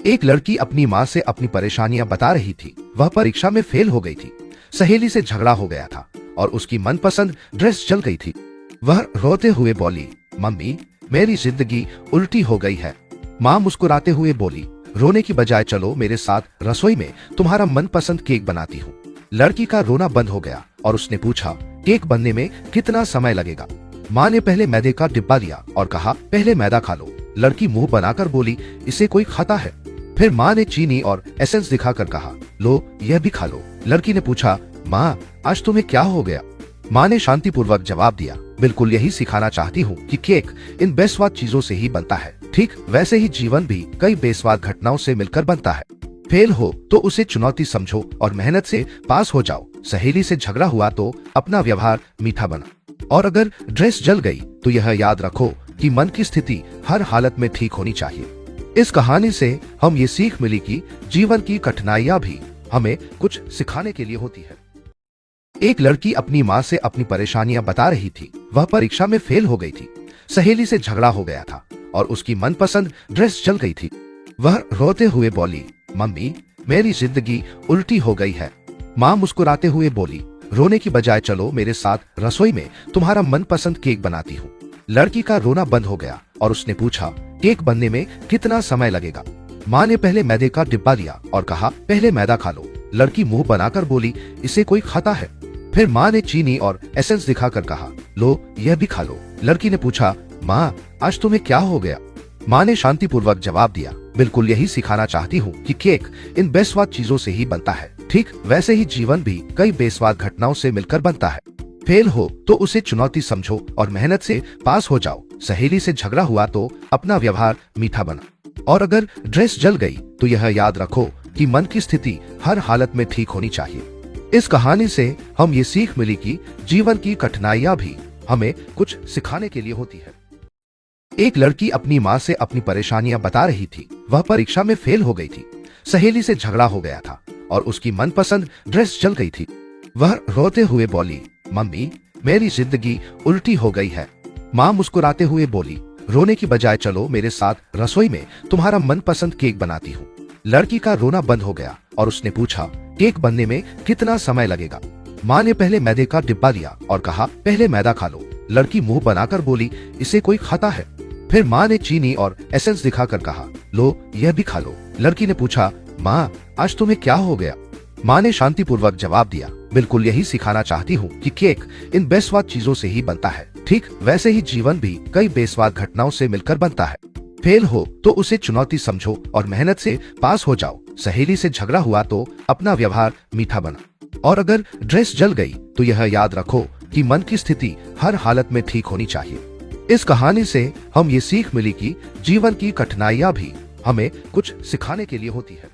एक लड़की अपनी माँ से अपनी परेशानियां बता रही थी। वह परीक्षा में फेल हो गई थी, सहेली से झगड़ा हो गया था और उसकी मनपसंद ड्रेस जल गई थी। वह रोते हुए बोली, मम्मी मेरी जिंदगी उल्टी हो गई है। माँ मुस्कुराते हुए बोली, रोने की बजाय चलो मेरे साथ रसोई में तुम्हारा मनपसंद केक बनाती हूँ। लड़की का रोना बंद हो गया और उसने पूछा, केक बनने में कितना समय लगेगा? माँ ने पहले मैदे का डिब्बा लिया और कहा, पहले मैदा खा लो। लड़की मुंह बनाकर बोली, इसे कोई खाता है? फिर माँ ने चीनी और एसेंस दिखाकर कहा, लो यह भी खा लो। लड़की ने पूछा, माँ आज तुम्हें क्या हो गया? माँ ने शांतिपूर्वक जवाब दिया, बिल्कुल यही सिखाना चाहती हूँ कि केक इन बेस्वाद चीजों से ही बनता है। ठीक वैसे ही जीवन भी कई बेस्वाद घटनाओं से मिलकर बनता है। फेल हो तो उसे चुनौती समझो और मेहनत से पास हो जाओ। सहेली से झगड़ा हुआ तो अपना व्यवहार मीठा बना। और अगर ड्रेस जल गई तो यह याद रखो कि मन की स्थिति हर हालत में ठीक होनी चाहिए। इस कहानी से हम ये सीख मिली कि जीवन की कठिनाइयां भी हमें कुछ सिखाने के लिए होती है। एक लड़की अपनी माँ से अपनी परेशानियां बता रही थी। वह परीक्षा में फेल हो गई थी, सहेली से झगड़ा हो गया था और उसकी मनपसंद ड्रेस जल गई थी। वह रोते हुए बोली, मम्मी मेरी जिंदगी उल्टी हो गई है। माँ मुस्कुराते हुए बोली, रोने की बजाय चलो मेरे साथ रसोई में तुम्हारा मनपसंद केक बनाती हूँ। लड़की का रोना बंद हो गया और उसने पूछा, केक बनने में कितना समय लगेगा? माँ ने पहले मैदे का डिब्बा लिया और कहा, पहले मैदा खा लो। लड़की मुंह बनाकर बोली, इसे कोई खाता है? फिर माँ ने चीनी और एसेंस दिखाकर कहा, लो यह भी खा लो। लड़की ने पूछा, माँ आज तुम्हें क्या हो गया? माँ ने शांतिपूर्वक जवाब दिया, बिल्कुल यही सिखाना चाहती हूँ कि केक इन बेस्वाद चीजों से ही बनता है। ठीक वैसे ही जीवन भी कई बेस्वाद घटनाओं से मिलकर बनता है। फेल हो तो उसे चुनौती समझो और मेहनत से पास हो जाओ। सहेली से झगड़ा हुआ तो अपना व्यवहार मीठा बना। और अगर ड्रेस जल गई तो यह याद रखो कि मन की स्थिति हर हालत में ठीक होनी चाहिए। इस कहानी से हम ये सीख मिली कि जीवन की कठिनाइयां भी हमें कुछ सिखाने के लिए होती है। एक लड़की अपनी माँ से अपनी परेशानियां बता रही थी। वह परीक्षा में फेल हो गई थी, सहेली से झगड़ा हो गया था और उसकी मनपसंद ड्रेस जल गई थी। वह रोते हुए बोली, मम्मी मेरी जिंदगी उल्टी हो गई है। माँ मुस्कुराते हुए बोली, रोने की बजाय चलो मेरे साथ रसोई में तुम्हारा मनपसंद केक बनाती हूँ। लड़की का रोना बंद हो गया और उसने पूछा, केक बनने में कितना समय लगेगा? माँ ने पहले मैदे का डिब्बा लिया और कहा, पहले मैदा खा लो। लड़की मुंह बनाकर बोली, इसे कोई खाता है? फिर माँ ने चीनी और एसेंस दिखाकर कहा, लो यह भी खा लो। लड़की ने पूछा, माँ आज तुम्हें क्या हो गया? माँ ने शांतिपूर्वक जवाब दिया, बिल्कुल यही सिखाना चाहती हूँ कि केक इन बेस्वाद चीजों से ही बनता है। ठीक वैसे ही जीवन भी कई बेस्वाद घटनाओं से मिलकर बनता है। फेल हो तो उसे चुनौती समझो और मेहनत से पास हो जाओ। सहेली से झगड़ा हुआ तो अपना व्यवहार मीठा बना। और अगर ड्रेस जल गई तो यह याद रखो कि मन की स्थिति हर हालत में ठीक होनी चाहिए। इस कहानी से हम ये सीख मिली कि जीवन की कठिनाइयां भी हमें कुछ सिखाने के लिए होती है।